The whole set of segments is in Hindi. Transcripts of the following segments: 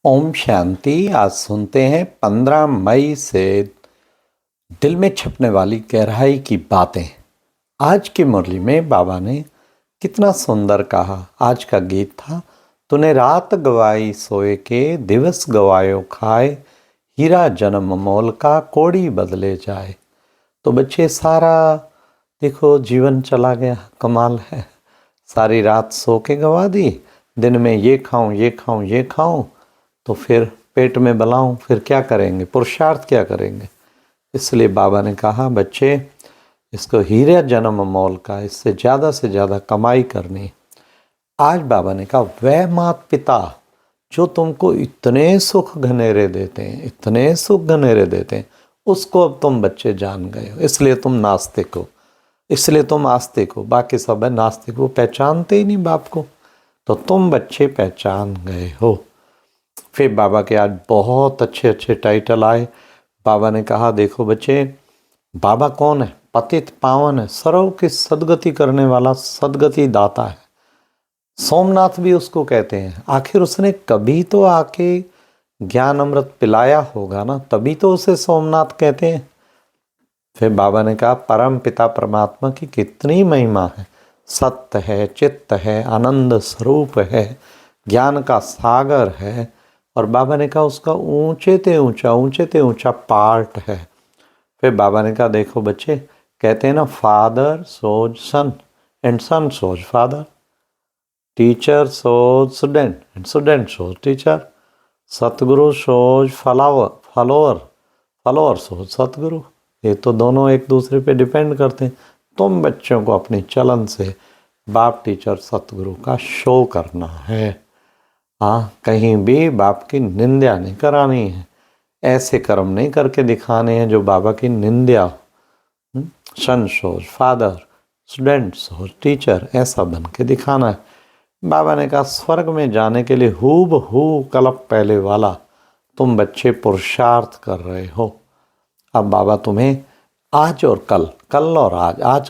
ओम शांति। आज सुनते हैं 15 मई से दिल में छपने वाली गहराई की बातें। आज की मुरली में बाबा ने कितना सुंदर कहा। आज का गीत था, तूने रात गवाई सोए के, दिवस गवायो खाए, हीरा जन्म मोल का कोड़ी बदले जाए। तो बच्चे सारा देखो जीवन चला गया, कमाल है। सारी रात सो के गवा दी, दिन में ये खाऊं ये खाऊं ये खाऊं, तो फिर पेट में बलाऊं, फिर क्या करेंगे, पुरुषार्थ क्या करेंगे। इसलिए बाबा ने कहा बच्चे, इसको हीरे जन्म मोल का, इससे से ज़्यादा कमाई करनी। आज बाबा ने कहा वह माता पिता जो तुमको इतने सुख घनेरे देते हैं, इतने सुख घनेरे देते हैं, उसको अब तुम बच्चे जान गए हो। इसलिए तुम नास्तिक हो, इसलिए तुम आस्तिक हो। बाकी सब है नास्तिक, वो पहचानते ही नहीं बाप को। तो तुम बच्चे पहचान गए हो। फिर बाबा के आज बहुत अच्छे अच्छे टाइटल आए। बाबा ने कहा देखो बच्चे, बाबा कौन है? पतित पावन है, सर्व की सदगति करने वाला सदगति दाता है। सोमनाथ भी उसको कहते हैं। आखिर उसने कभी तो आके ज्ञान अमृत पिलाया होगा ना, तभी तो उसे सोमनाथ कहते हैं। फिर बाबा ने कहा परम पिता परमात्मा की कितनी महिमा है। सत्य है, चित्त है, आनंद स्वरूप है, ज्ञान का सागर है। और बाबा ने कहा उसका ऊंचे ते ऊंचा पार्ट है। फिर बाबा ने कहा देखो बच्चे, कहते हैं ना, father sows son and son sows father, teacher sows student and student sows teacher, satguru sows follower सोज सतगुरु। ये तो दोनों एक दूसरे पे डिपेंड करते हैं। तुम बच्चों को अपनी चलन से बाप टीचर सतगुरु का शो करना है। हाँ, कहीं भी बाप की निंदा नहीं करानी है। ऐसे कर्म नहीं करके दिखाने हैं जो बाबा की निंदा। सन सोच फादर, स्टूडेंट सोच टीचर, ऐसा बन के दिखाना है। बाबा ने कहा स्वर्ग में जाने के लिए हूबहू कल्प पहले वाला तुम बच्चे पुरुषार्थ कर रहे हो। अब बाबा तुम्हें आज और कल और आज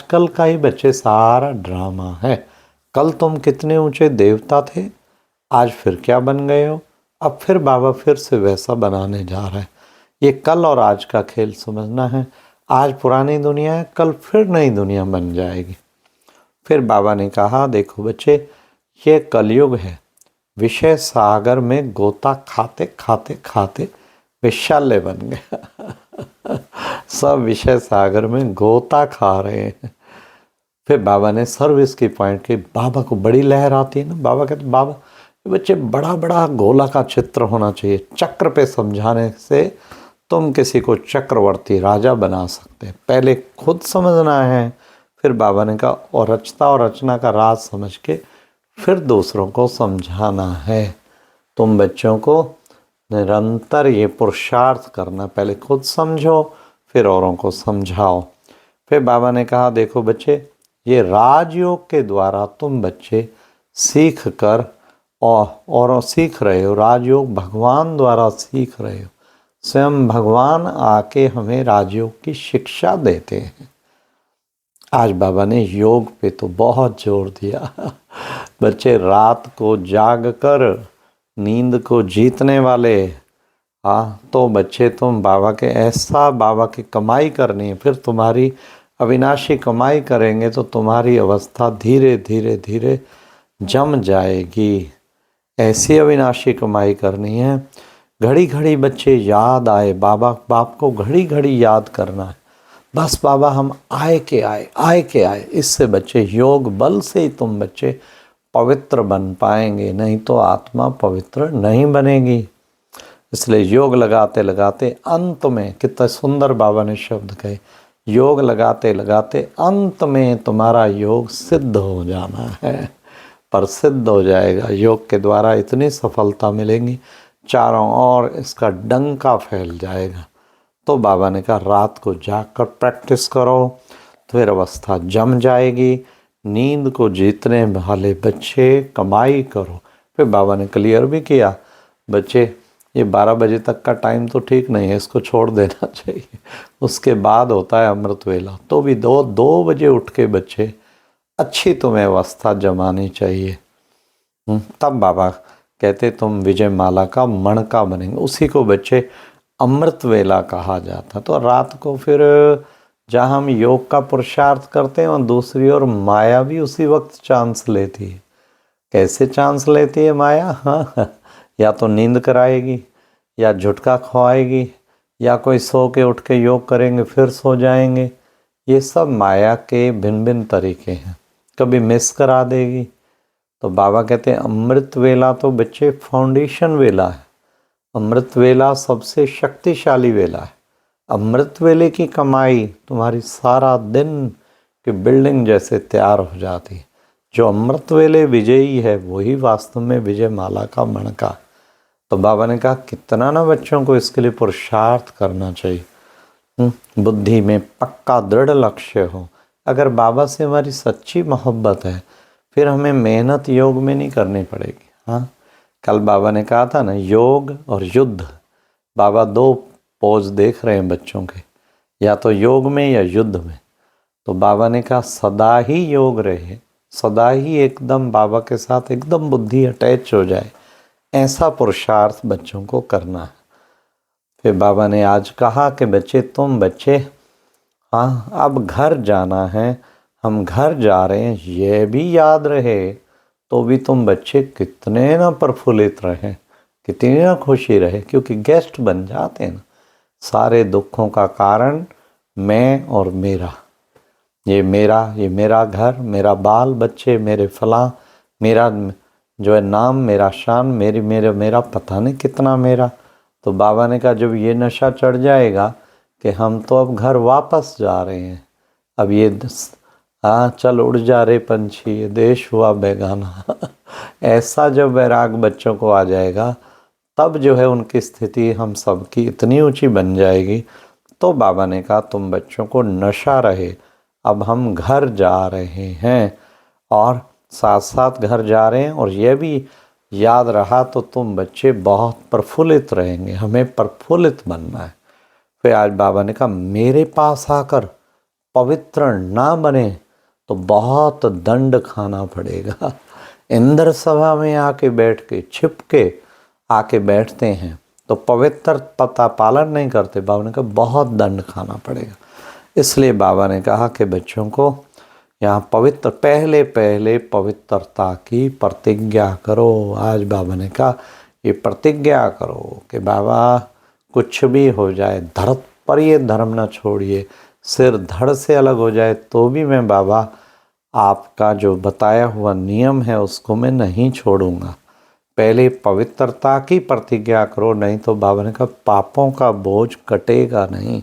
कल का ही बच्चे सारा ड्रामा है। कल तुम कितने ऊंचे देवता थे, आज फिर क्या बन गए हो। अब फिर बाबा फिर से वैसा बनाने जा रहा है। ये कल और आज का खेल समझना है। आज पुरानी दुनिया है, कल फिर नई दुनिया बन जाएगी। फिर बाबा ने कहा देखो बच्चे, ये कलयुग है। विषय सागर में गोता खाते खाते खाते विशाल्य बन गया। सब विषय सागर में गोता खा रहे हैं। फिर बाबा ने सर्विस की पॉइंट की। बाबा को बड़ी लहर आती है ना। बाबा कहते बाबा बच्चे, बड़ा बड़ा गोला का चित्र होना चाहिए। चक्र पे समझाने से तुम किसी को चक्रवर्ती राजा बना सकते हैं। पहले खुद समझना है। फिर बाबा ने कहा और रचता और रचना का राज समझ के फिर दूसरों को समझाना है। तुम बच्चों को निरंतर ये पुरुषार्थ करना, पहले खुद समझो फिर औरों को समझाओ। फिर बाबा ने कहा देखो बच्चे, ये राजयोग के द्वारा तुम बच्चे सीख कर और सीख रहे हो। राजयोग भगवान द्वारा सीख रहे हो। स्वयं भगवान आके हमें राजयोग की शिक्षा देते हैं। आज बाबा ने योग पे तो बहुत जोर दिया। बच्चे रात को जाग कर नींद को जीतने वाले, हाँ तो बच्चे तुम बाबा के ऐसा, बाबा की कमाई करनी है। फिर तुम्हारी अविनाशी कमाई करेंगे तो तुम्हारी अवस्था धीरे धीरे धीरे जम जाएगी। ऐसी अविनाशी कमाई करनी है। घड़ी घड़ी बच्चे याद आए, बाप को घड़ी घड़ी याद करना है। बस बाबा हम आए के आए। इससे बच्चे योग बल से ही तुम बच्चे पवित्र बन पाएंगे, नहीं तो आत्मा पवित्र नहीं बनेगी। इसलिए योग लगाते लगाते अंत में, कितना सुंदर बाबा ने शब्द कहे, योग लगाते लगाते अंत में तुम्हारा योग सिद्ध हो जाना है। पर सिद्ध हो जाएगा योग के द्वारा, इतनी सफलता मिलेगी, चारों ओर इसका डंका फैल जाएगा। तो बाबा ने कहा रात को जागकर प्रैक्टिस करो, तो फिर अवस्था जम जाएगी। नींद को जीतने वाले बच्चे कमाई करो। फिर बाबा ने क्लियर भी किया, बच्चे ये 12 बजे तक का टाइम तो ठीक नहीं है, इसको छोड़ देना चाहिए। उसके बाद होता है अमृत वेला। तो भी 2 बजे उठ के बच्चे अच्छी तुम्हें अवस्था जमानी चाहिए। तब बाबा कहते तुम विजय माला का मणका बनेंगे। उसी को बच्चे अमृत वेला कहा जाता। तो रात को फिर जहाँ हम योग का पुरुषार्थ करते हैं और दूसरी ओर माया भी उसी वक्त चांस लेती है। कैसे चांस लेती है माया? हाँ, या तो नींद कराएगी, या झुटका खवाएगी, या कोई सो के उठ के योग करेंगे फिर सो जाएंगे। ये सब माया के भिन्न भिन्न तरीके हैं। कभी मिस करा देगी। तो बाबा कहते हैं अमृत वेला तो बच्चे फाउंडेशन वेला है। अमृत वेला सबसे शक्तिशाली वेला है। अमृत वेले की कमाई तुम्हारी सारा दिन की बिल्डिंग जैसे तैयार हो जाती है। जो अमृत वेले विजयी है वही वास्तव में विजय माला का मणका। तो बाबा ने कहा कितना ना बच्चों को इसके लिए पुरुषार्थ करना चाहिए। बुद्धि में पक्का दृढ़ लक्ष्य हो। अगर बाबा से हमारी सच्ची मोहब्बत है फिर हमें मेहनत योग में नहीं करनी पड़ेगी। हाँ, कल बाबा ने कहा था ना, योग और युद्ध। बाबा दो पोज देख रहे हैं बच्चों के, या तो योग में या युद्ध में। तो बाबा ने कहा सदा ही योग रहे, सदा ही एकदम बाबा के साथ एकदम बुद्धि अटैच हो जाए, ऐसा पुरुषार्थ बच्चों को करना है। फिर बाबा ने आज कहा कि तुम बच्चे हाँ अब घर जाना है, हम घर जा रहे हैं, ये भी याद रहे। तो भी तुम बच्चे कितने ना प्रफुल्लित रहे, कितनी ना खुशी रहे, क्योंकि गेस्ट बन जाते हैं ना। सारे दुखों का कारण मैं और मेरा, ये मेरा घर, मेरा बाल बच्चे, मेरे फलां, मेरा जो है नाम, मेरा शान, मेरा पता नहीं कितना मेरा। तो बाबा ने कहा जब ये नशा चढ़ जाएगा कि हम तो अब घर वापस जा रहे हैं, अब ये चल उड़ जा रे पंछी, ये देश हुआ बेगाना ऐसा जब वैराग बच्चों को आ जाएगा तब जो है उनकी स्थिति हम सबकी इतनी ऊंची बन जाएगी। तो बाबा ने कहा तुम बच्चों को नशा रहे, अब हम घर जा रहे हैं और साथ साथ घर जा रहे हैं, और ये भी याद रहा तो तुम बच्चे बहुत प्रफुल्लित रहेंगे, हमें प्रफुल्लित बनना है। फिर आज बाबा ने कहा मेरे पास आकर पवित्र ना बने तो बहुत दंड खाना पड़ेगा। इंद्र सभा में आके बैठ के छिप के आके बैठते हैं तो पवित्रता पालन नहीं करते, बाबा ने कहा बहुत दंड खाना पड़ेगा। इसलिए बाबा ने कहा कि बच्चों को यहाँ पहले पवित्रता की प्रतिज्ञा करो। आज बाबा ने कहा ये प्रतिज्ञा करो कि बाबा कुछ भी हो जाए, धरत पर ये धर्म न छोड़िए, सिर धड़ से अलग हो जाए तो भी मैं बाबा आपका जो बताया हुआ नियम है उसको मैं नहीं छोड़ूंगा। पहले पवित्रता की प्रतिज्ञा करो, नहीं तो बाबा ने कहा पापों का बोझ कटेगा नहीं।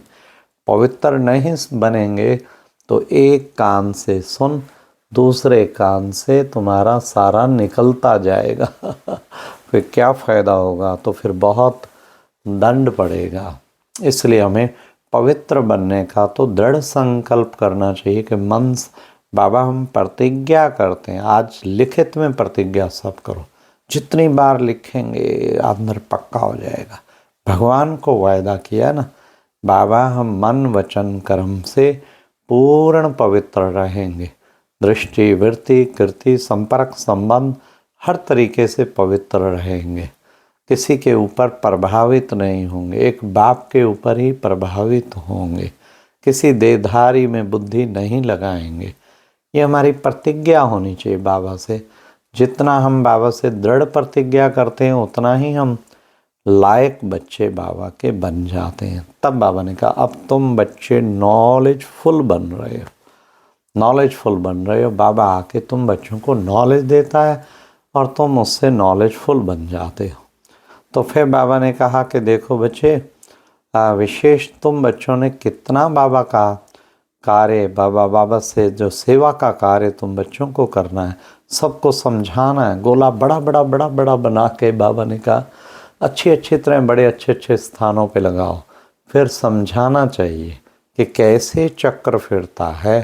पवित्र नहीं बनेंगे तो एक कान से सुन, दूसरे कान से तुम्हारा सारा निकलता जाएगा फिर क्या फ़ायदा होगा, तो फिर बहुत दंड पड़ेगा। इसलिए हमें पवित्र बनने का तो दृढ़ संकल्प करना चाहिए कि मन बाबा हम प्रतिज्ञा करते हैं। आज लिखित में प्रतिज्ञा सब करो, जितनी बार लिखेंगे अंदर पक्का हो जाएगा। भगवान को वायदा किया ना, बाबा हम मन वचन कर्म से पूर्ण पवित्र रहेंगे, दृष्टि वृत्ति कृति संपर्क संबंध हर तरीके से पवित्र रहेंगे, किसी के ऊपर प्रभावित नहीं होंगे, एक बाप के ऊपर ही प्रभावित होंगे, किसी देहधारी में बुद्धि नहीं लगाएंगे। ये हमारी प्रतिज्ञा होनी चाहिए बाबा से। जितना हम बाबा से दृढ़ प्रतिज्ञा करते हैं उतना ही हम लायक बच्चे बाबा के बन जाते हैं। तब बाबा ने कहा अब तुम बच्चे नॉलेजफुल बन रहे हो, नॉलेजफुल बन रहे हो। बाबा आके तुम बच्चों को नॉलेज देता है और तुम उससे नॉलेजफुल बन जाते हो। तो फिर बाबा ने कहा कि देखो बच्चे, विशेष तुम बच्चों ने कितना बाबा का कार्य, बाबा से जो सेवा का कार्य तुम बच्चों को करना है, सबको समझाना है। गोला बड़ा बड़ा बना के बाबा ने कहा अच्छी तरह बड़े अच्छे स्थानों पे लगाओ, फिर समझाना चाहिए कि कैसे चक्र फिरता है,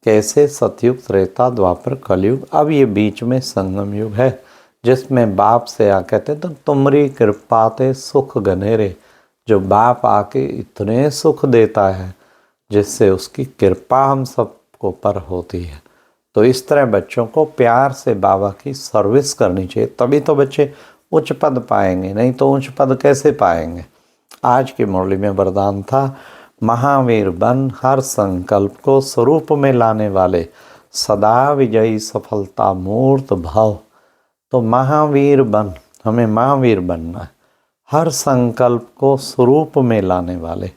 कैसे सतयुग त्रेता द्वापर कलयुग, अब ये बीच में संगम युग है जिसमें बाप से आ कहते तो तुमरी कृपा ते सुख गनेरे। जो बाप आके इतने सुख देता है जिससे उसकी कृपा हम सबको पर होती है। तो इस तरह बच्चों को प्यार से बाबा की सर्विस करनी चाहिए, तभी तो बच्चे उच्च पद पाएंगे, नहीं तो उच्च पद कैसे पाएंगे। आज की मुरली में वरदान था, महावीर बन हर संकल्प को स्वरूप में लाने वाले, सदा विजयी सफलता मूर्त भाव। तो महावीर बन, हमें महावीर बनना है, हर संकल्प को स्वरूप में लाने वाले।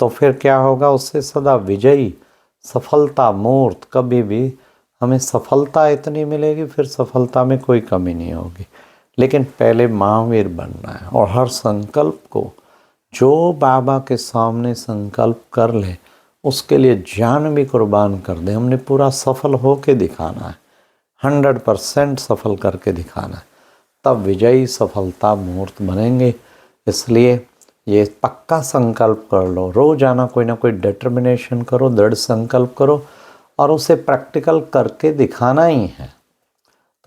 तो फिर क्या होगा, उससे सदा विजयी सफलता मूर्त, कभी भी हमें सफलता इतनी मिलेगी, फिर सफलता में कोई कमी नहीं होगी। लेकिन पहले महावीर बनना है, और हर संकल्प को जो बाबा के सामने संकल्प कर ले उसके लिए जान भी कुर्बान कर दे। हमने पूरा सफल हो के दिखाना है, 100% सफल करके दिखाना है, तब विजयी सफलता मूर्त बनेंगे। इसलिए ये पक्का संकल्प कर लो, रोजाना कोई ना कोई डिटर्मिनेशन करो, दृढ़ संकल्प करो, और उसे प्रैक्टिकल करके दिखाना ही है।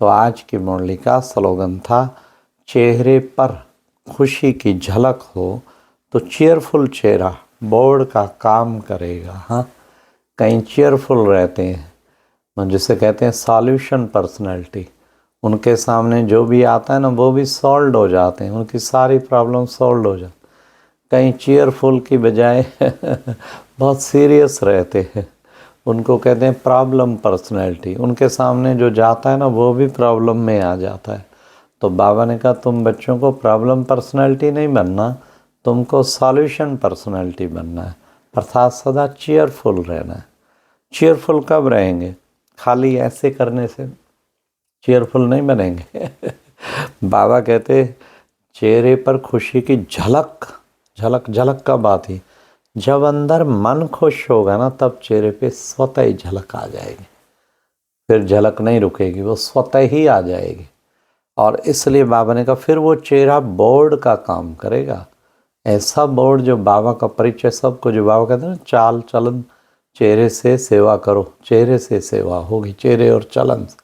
तो आज की मुरली का स्लोगन था, चेहरे पर खुशी की झलक हो तो चेयरफुल चेहरा बोर्ड का काम करेगा। हाँ, कहीं चेयरफुल रहते हैं, जिसे कहते हैं सॉल्यूशन पर्सनैलिटी, उनके सामने जो भी आता है ना वो भी सॉल्व हो जाते हैं, उनकी सारी प्रॉब्लम सॉल्व हो जाती। कहीं चेयरफुल की बजाय बहुत सीरियस रहते हैं, उनको कहते हैं प्रॉब्लम पर्सनैलिटी। उनके सामने जो जाता है ना वो भी प्रॉब्लम में आ जाता है। तो बाबा ने कहा, तुम बच्चों को प्रॉब्लम पर्सनैलिटी नहीं बनना, तुमको सॉल्यूशन पर्सनैलिटी बनना है, अर्थात सदा चेयरफुल रहना है। चेयरफुल कब रहेंगे, खाली ऐसे करने से चेयरफुल नहीं बनेंगे। बाबा कहते चेहरे पर खुशी की झलक, झलक झलक कब आती, जब अंदर मन खुश होगा ना तब चेहरे पे स्वतः ही झलक आ जाएगी, फिर झलक नहीं रुकेगी, वो स्वतः ही आ जाएगी। और इसलिए बाबा ने कहा फिर वो चेहरा बोर्ड का काम करेगा, ऐसा बोर्ड जो बाबा का परिचय सबको, जो बाबा कहते हैं ना, चाल चलन चेहरे से सेवा करो, चेहरे से सेवा होगी, चेहरे और चलन से।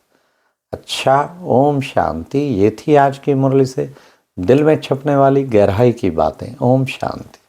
अच्छा, ओम शांति। ये थी आज की मुरली से दिल में छपने वाली गहराई की बातें। ओम शांति।